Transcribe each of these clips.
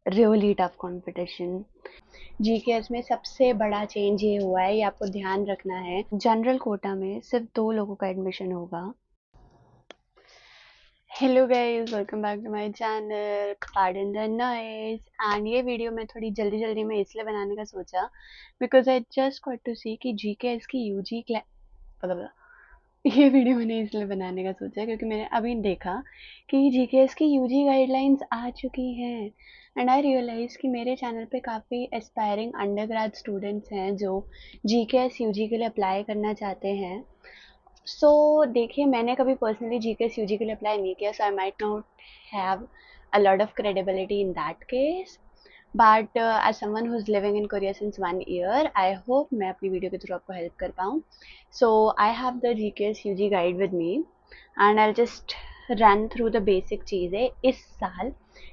Really tough competition. GKS में सबसे बड़ा चेंज ये हुआ है, ये आपको ध्यान रखना है। जनरल कोटा में सिर्फ 2 लोगों का एडमिशन होगा। Hello guys, welcome back to my channel. Pardon the noise. And ये वीडियो मैं थोड़ी जल्दी जल्दी में इसलिए बनाने का सोचा because I just got to see कि जीकेएस की यूजी क्लास, ये वीडियो मैंने इसलिए बनाने का सोचा क्योंकि मैंने अभी देखा कि जीकेएस की यूजी गाइडलाइंस आ चुकी हैं। एंड आई रियलाइज कि मेरे चैनल पे काफ़ी एस्पायरिंग अंडर ग्रेड स्टूडेंट्स हैं जो जीकेएस यूजी के लिए अप्लाई करना चाहते हैं। सो देखिए, मैंने कभी पर्सनली जीकेएस यूजी के लिए अप्लाई नहीं किया, so I might not have a lot of credibility in that case. But as someone who is living in Korea since 1 year, I hope मैं अपनी वीडियो के थ्रू आपको हेल्प कर पाऊँ। So I have the GKS UG guide with me and I just run through the basic चीज़ें। इस साल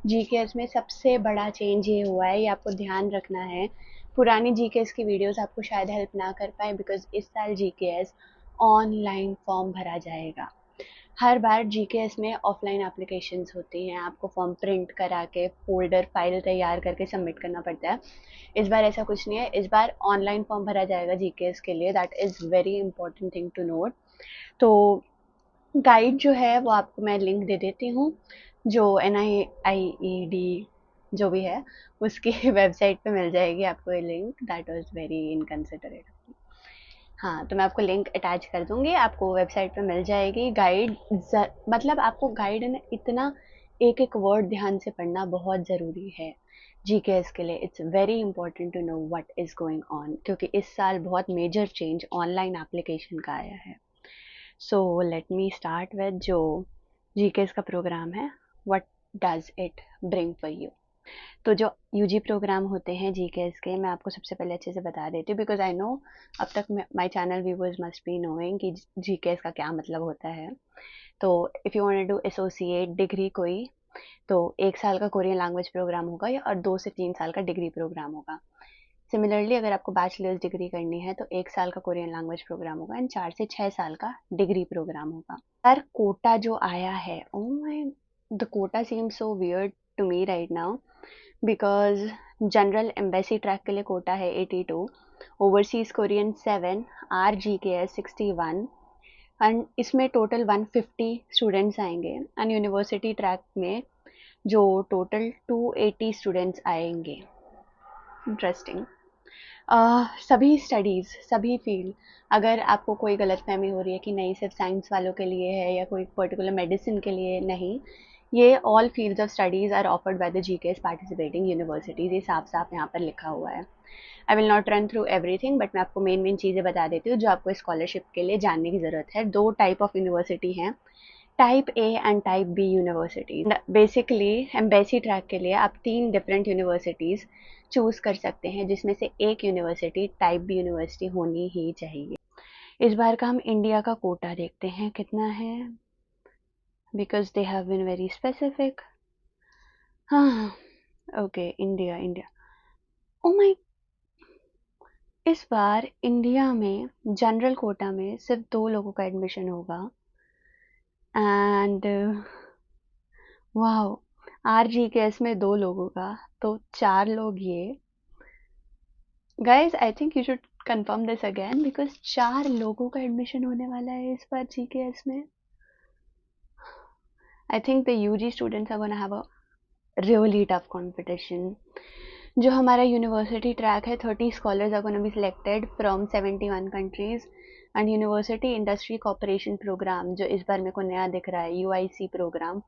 GKS में सबसे बड़ा चेंज ये हुआ है, ये आपको ध्यान रखना है। पुरानी जीकेएस की वीडियोस आपको शायद हेल्प ना कर पाए बिकॉज इस साल जीकेएस ऑनलाइन फॉर्म भरा जाएगा। हर बार जीकेएस में ऑफलाइन एप्लीकेशंस होती हैं, आपको फॉर्म प्रिंट करा के फोल्डर फाइल तैयार करके सबमिट करना पड़ता है। इस बार ऐसा कुछ नहीं है, इस बार ऑनलाइन फॉर्म भरा जाएगा जीकेएस के लिए। That is very important thing to note. तो गाइड जो है वो आपको मैं लिंक दे देती हूँ, जो NIIED जो भी है उसकी वेबसाइट पे मिल जाएगी आपको ये link. That was very inconsiderate. हाँ, तो मैं आपको लिंक अटैच कर दूँगी, आपको वेबसाइट पे मिल जाएगी गाइड। मतलब आपको गाइड है ना, इतना एक एक वर्ड ध्यान से पढ़ना बहुत ज़रूरी है जीकेएस के लिए। It's very important to know what is going on, क्योंकि इस साल बहुत मेजर चेंज ऑनलाइन एप्लीकेशन का आया है। So let me start with जो जीकेएस का प्रोग्राम है, what does it bring for you. तो जो यूजी प्रोग्राम होते हैं जीकेएस के, मैं आपको सबसे पहले अच्छे से बता देती हूँ बिकॉज आई नो अब तक my channel viewers must be knowing कि जीकेएस का क्या मतलब होता है। तो if you want to do associate degree कोई, तो 1 साल का कोरियन लैंग्वेज प्रोग्राम होगा या और 2 से 3 साल का डिग्री प्रोग्राम होगा। सिमिलरली अगर आपको बैचलर्स डिग्री करनी है तो 1 साल का कोरियन लैंग्वेज प्रोग्राम होगा एंड 4 से 6 साल का डिग्री प्रोग्राम होगा। पर कोटा जो आया है, oh my, the quota seems so weird to me right now because general embassy track के लिए कोटा है 82, ओवरसीज कोरियन 7, RGKS 61 एंड इसमें टोटल 150 स्टूडेंट्स आएंगे एंड यूनिवर्सिटी ट्रैक में जो टोटल 280 स्टूडेंट्स आएंगे। इंटरेस्टिंग। सभी स्टडीज़, सभी फील्ड, अगर आपको कोई गलतफहमी हो रही है कि नहीं सिर्फ साइंस वालों के लिए है या कोई पर्टिकुलर मेडिसिन के लिए, नहीं, ये all fields of studies are offered by the GKS participating universities. ये साफ साफ यहाँ पर लिखा हुआ है। I will not run through everything, but मैं आपको मेन मेन चीज़ें बता देती हूँ जो आपको स्कॉलरशिप के लिए जानने की ज़रूरत है। 2 टाइप ऑफ यूनिवर्सिटी हैं, type A and type B university. Basically embassy track के लिए आप 3 डिफरेंट यूनिवर्सिटीज़ चूज़ कर सकते हैं, जिसमें से एक यूनिवर्सिटी टाइप बी यूनिवर्सिटी होनी ही चाहिए। इस बार का हम इंडिया का कोटा देखते हैं कितना है, because they have been very specific. हाँ, okay, India India, oh my, इस बार इंडिया में जनरल कोटा में सिर्फ 2 लोगों का एडमिशन होगा एंड वाओ, RGKS में 2 लोगों का, तो 4 लोग ये। Guys I think you should confirm this again because 4 लोगों का एडमिशन होने वाला है इस बार जीकेएस में। I think the UG students are gonna have a really tough competition. जो हमारा यूनिवर्सिटी ट्रैक है, 30 scholars are gonna be selected from 71 countries and university industry cooperation program जो इस बार मेरे को नया दिख रहा है, UIC प्रोग्राम,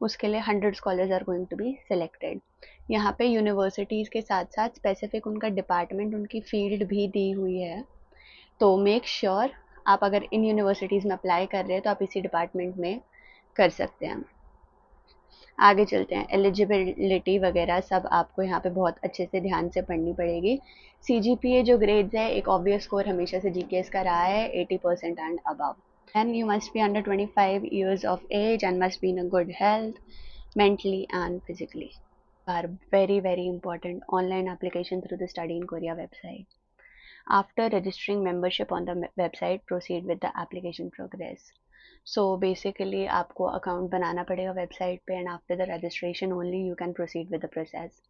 उसके लिए 100 scholars are going to be selected. यहाँ पे यूनिवर्सिटीज़ के साथ साथ स्पेसिफिक उनका डिपार्टमेंट, उनकी फील्ड भी दी हुई है। तो मेक श्योर आप अगर इन यूनिवर्सिटीज़ में अप्लाई कर रहे हैं तो आप इसी डिपार्टमेंट में कर सकते हैं। आगे चलते हैं, एलिजिबिलिटी वगैरह सब आपको यहाँ पे बहुत अच्छे से ध्यान से पढ़नी पड़ेगी। CGPA जो ग्रेड्स है, एक ऑब्वियस स्कोर हमेशा से जीकेएस का रहा है 80% and above. Then you must be under 25 years of age and must be in a good health, mentally and physically. Are very very important. Online application through the Study in Korea website. After registering membership on the website, proceed with the application progress. So basically आपको account बनाना पड़ेगा website पे, and after the registration only you can proceed with the process.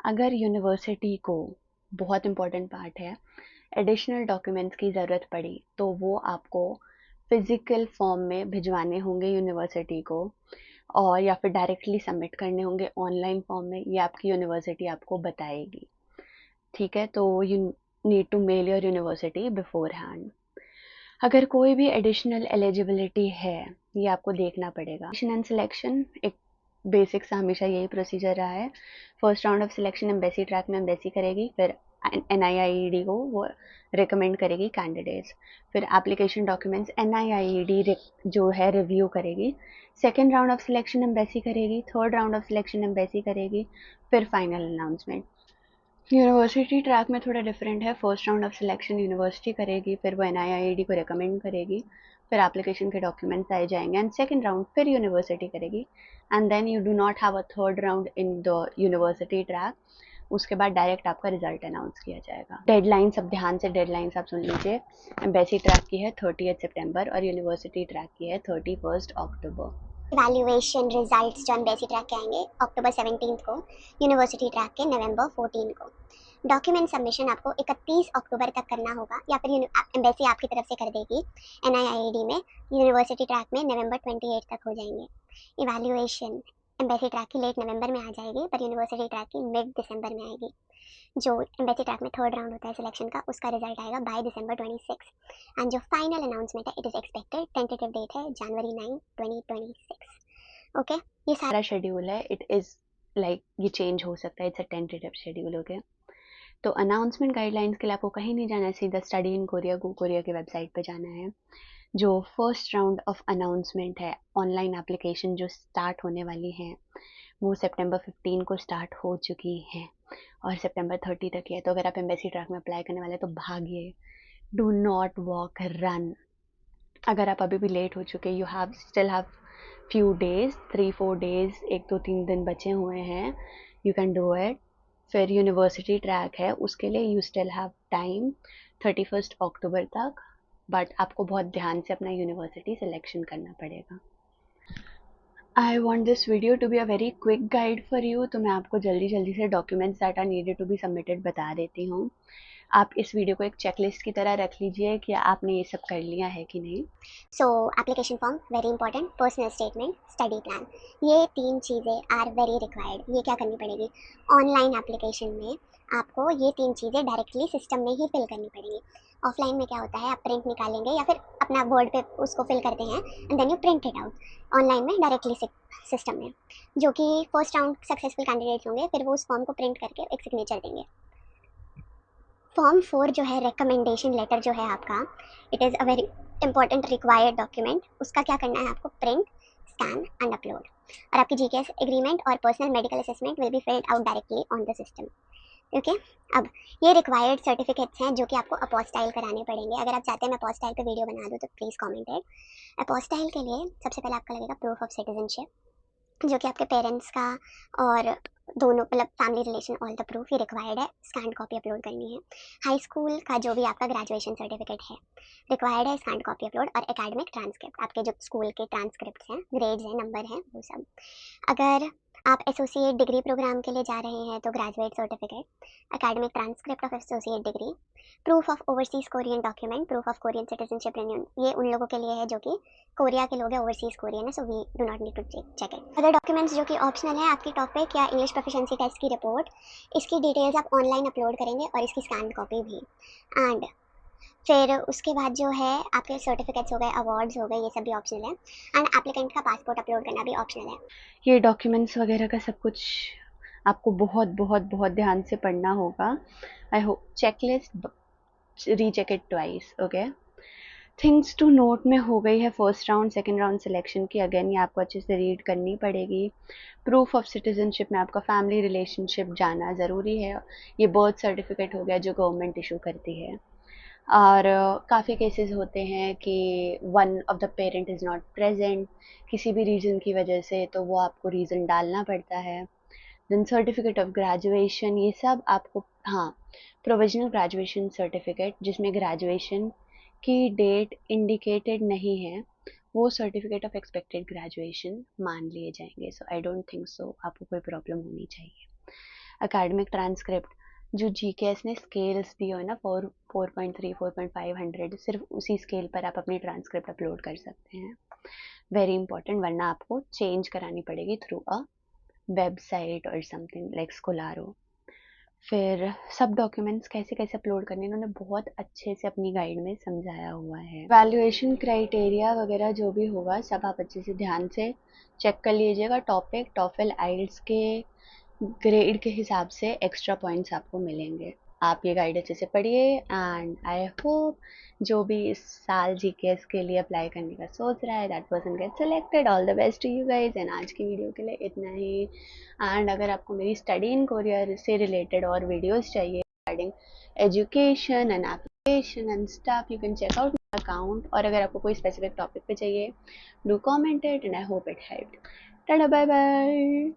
अगर university को, बहुत important part है, additional documents की ज़रूरत पड़ी तो वो आपको फिज़िकल फॉर्म में भिजवाने होंगे यूनिवर्सिटी को, और या फिर डायरेक्टली सबमिट करने होंगे ऑनलाइन फॉर्म में, ये आपकी यूनिवर्सिटी आपको बताएगी। ठीक है, तो you need to mail your university beforehand. अगर कोई भी एडिशनल एलिजिबिलिटी है, ये आपको देखना पड़ेगा। एडमिशन एंड सिलेक्शन एक बेसिक सा हमेशा यही प्रोसीजर रहा है। First round of selection embassy track में एम्बेसी करेगी, फिर NIIED को वो रिकमेंड करेगी कैंडिडेट्स, फिर एप्लीकेशन डॉक्यूमेंट्स NIIED जो है रिव्यू करेगी। Second round of selection embassy करेगी, third round of selection embassy करेगी, फिर फाइनल अनाउंसमेंट। यूनिवर्सिटी ट्रैक में थोड़ा डिफरेंट है। First round of selection university करेगी, फिर वो NIIED को रिकमेंड करेगी, फिर एप्लीकेशन के डॉक्यूमेंट्स आए जाएंगे, एंड सेकंड राउंड फिर यूनिवर्सिटी करेगी, and then you do not have a third round in the university track. उसके बाद डायरेक्ट आपका रिजल्ट अनाउंस किया जाएगा। डेडलाइंस, अब ध्यान से डेडलाइंस आप सुन लीजिए। एम्बेसी ट्रैक की है 30 सितंबर और यूनिवर्सिटी ट्रैक की है 31 अक्टूबर। इवैल्यूएशन रिजल्ट्स जो एम्बेसी ट्रैक के आएंगे अक्टूबर 17 को, यूनिवर्सिटी ट्रैक के नवंबर 14 को। डॉक्यूमेंट सबमिशन आपको 31 अक्टूबर तक करना होगा, या फिर एम्बेसी आपकी तरफ से कर देगी NIIED में। यूनिवर्सिटी ट्रैक में नवंबर 28 तक हो जाएंगे। इवैल्यूएशन एम्बेसी ट्रैक की लेट नवंबर में आ जाएगी, पर यूनिवर्सिटी ट्रैक की मिड दिसंबर में आएगी। जो एम्बेसी ट्रैक में थर्ड राउंड होता है सिलेक्शन का, उसका रिजल्ट आएगा बाय December 26। एंड जो फाइनल अनाउंसमेंट है, it is expected, tentative date है January 9, 2026। ओके, ये सारा शेड्यूल है, इट इज़ लाइक ये चेंज हो सकता है, it's a tentative schedule. Okay, तो अनाउंसमेंट गाइडलाइंस के लिए आपको कहीं नहीं जाना है, सीधा study in Korea go Korea की वेबसाइट पे जाना है। जो फर्स्ट राउंड ऑफ अनाउंसमेंट है, ऑनलाइन एप्लीकेशन जो स्टार्ट होने वाली हैं, वो सितंबर 15 को स्टार्ट हो चुकी हैं और सितंबर 30 तक है। तो अगर आप एम्बेसी ट्रैक में अप्लाई करने वाले तो भागिए, डू नॉट वॉक, रन। अगर आप अभी भी लेट हो चुके, you have still have few days, 3-4 days, 1-2-3 दिन बचे हुए हैं, यू कैन डू इट। फिर यूनिवर्सिटी ट्रैक है, उसके लिए यू स्टिल हैव टाइम 31 अक्टूबर तक, बट आपको बहुत ध्यान से अपना यूनिवर्सिटी सिलेक्शन करना पड़ेगा। I want this video to be a very quick guide for you, तो मैं आपको जल्दी जल्दी से documents that are needed to be submitted बता देती हूँ। आप इस वीडियो को एक चेकलिस्ट की तरह रख लीजिए कि आपने ये सब कर लिया है कि नहीं। सो application form very important, personal statement, study plan, ये 3 चीज़ें आर वेरी रिक्वायर्ड। ये क्या करनी पड़ेगी ऑनलाइन एप्लीकेशन में, आपको ये 3 चीज़ें डायरेक्टली सिस्टम में ही फिल करनी पड़ेगी। ऑफलाइन में क्या होता है, आप प्रिंट निकालेंगे या फिर अपना वर्ड पे उसको फिल करते हैं and then you print it out. Online में डायरेक्टली सिस्टम में, जो कि फर्स्ट राउंड सक्सेसफुल कैंडिडेट्स होंगे, फिर वो उस फॉर्म को प्रिंट करके एक सिग्नेचर देंगे। फॉर्म 4 जो है, रिकमेंडेशन लेटर जो है आपका, it is a very important required document. उसका क्या करना है आपको, प्रिंट, स्कैन एंड अपलोड। और आपकी GKS एग्रीमेंट और personal medical assessment will be filled out directly on the system. Okay, अब ये रिक्वायर्ड सर्टिफिकेट्स हैं जो कि आपको अपोस्टाइल कराने पड़ेंगे। अगर आप चाहते हैं मैं अपोस्टाइल पे वीडियो बना दूँ तो प्लीज़ कॉमेंट इट। अपोस्टाइल के लिए सबसे पहले आपका लगेगा प्रूफ ऑफ सिटीजनशिप, जो कि आपके पेरेंट्स का और दोनों मतलब family relation, all the proof ये रिक्वायर्ड है। स्कैन कॉपी अपलोड करनी है। हाई स्कूल का जो भी आपका ग्रेजुएशन सर्टिफिकेट है रिक्वायर्ड है, स्कैन कॉपी अपलोड, और एकेडमिक ट्रांसक्रिप्ट, आपके जो स्कूल के ट्रांसक्रिप्ट हैं, ग्रेड्स हैं, नंबर हैं, वो सब। अगर आप एसोसिएट डिग्री प्रोग्राम के लिए जा रहे हैं तो graduate certificate, academic transcript of associate degree, proof of overseas Korean document, proof of Korean citizenship रिन्यून, ये उन लोगों के लिए है जो कि कोरिया के लोग हैं, ओवरसीज कोरियन है, so we do not need to check it. Other documents जो कि ऑप्शनल है, आपकी टॉपिक या इंग्लिश प्रोफिशिएंसी टेस्ट की रिपोर्ट, इसकी डिटेल्स आप ऑनलाइन अपलोड करेंगे और इसकी स्कैन कॉपी भी। एंड फिर उसके बाद जो है आपके सर्टिफिकेट्स हो गए, अवार्ड्स हो गए, ये सब भी ऑप्शनल है। एंड एप्लीकेंट का पासपोर्ट अपलोड करना भी ऑप्शनल है। ये डॉक्यूमेंट्स वगैरह का सब कुछ आपको बहुत बहुत बहुत ध्यान से पढ़ना होगा। I hope checklist recheck it twice. Okay, things to note में हो गई है first round second round selection की। अगेन ये आपको अच्छे से रीड करनी पड़ेगी। प्रूफ ऑफ सिटीजनशिप में आपका फैमिली रिलेशनशिप जाना ज़रूरी है। ये बर्थ सर्टिफिकेट हो गया जो गवर्नमेंट इशू करती है। और काफ़ी केसेस होते हैं कि one of the parent is not present किसी भी रीज़न की वजह से, तो वो आपको रीज़न डालना पड़ता है। देन सर्टिफिकेट ऑफ ग्रेजुएशन, ये सब आपको, हाँ, प्रोविजनल ग्रेजुएशन सर्टिफिकेट जिसमें ग्रेजुएशन की डेट इंडिकेटेड नहीं है, वो सर्टिफिकेट ऑफ एक्सपेक्टेड ग्रेजुएशन मान लिए जाएंगे. सो आई डोंट थिंक सो आपको कोई प्रॉब्लम होनी चाहिए. एकेडमिक ट्रांसक्रिप्ट, जो जीकेएस ने स्केल्स दी हो ना 4.3 4.500, सिर्फ उसी स्केल पर आप अपनी ट्रांसक्रिप्ट अपलोड कर सकते हैं. वेरी इंपॉर्टेंट, वरना आपको चेंज करानी पड़ेगी थ्रू अ वेबसाइट और समथिंग लाइक स्कोलारो. फिर सब डॉक्यूमेंट्स कैसे कैसे अपलोड करने इन्होंने बहुत अच्छे से अपनी गाइड में समझाया हुआ है. वैल्यूएशन क्राइटेरिया वगैरह जो भी होगा सब आप अच्छे से ध्यान से चेक कर लीजिएगा. टॉपिक टॉफल आइल्स के ग्रेड के हिसाब से एक्स्ट्रा पॉइंट्स आपको मिलेंगे. आप ये गाइड अच्छे से पढ़िए एंड आई होप जो भी इस साल जीकेएस के लिए अप्लाई करने का सोच रहा है that person get selected. All the best to you guys. And आज की वीडियो के लिए इतना ही. एंड अगर आपको मेरी स्टडी इन कोरियर से रिलेटेड और वीडियोस चाहिए regarding education and application and stuff, you can check out my account. और अगर आपको कोई स्पेसिफिक टॉपिक पे चाहिए, do comment it and I hope it helped. Tata bye bye.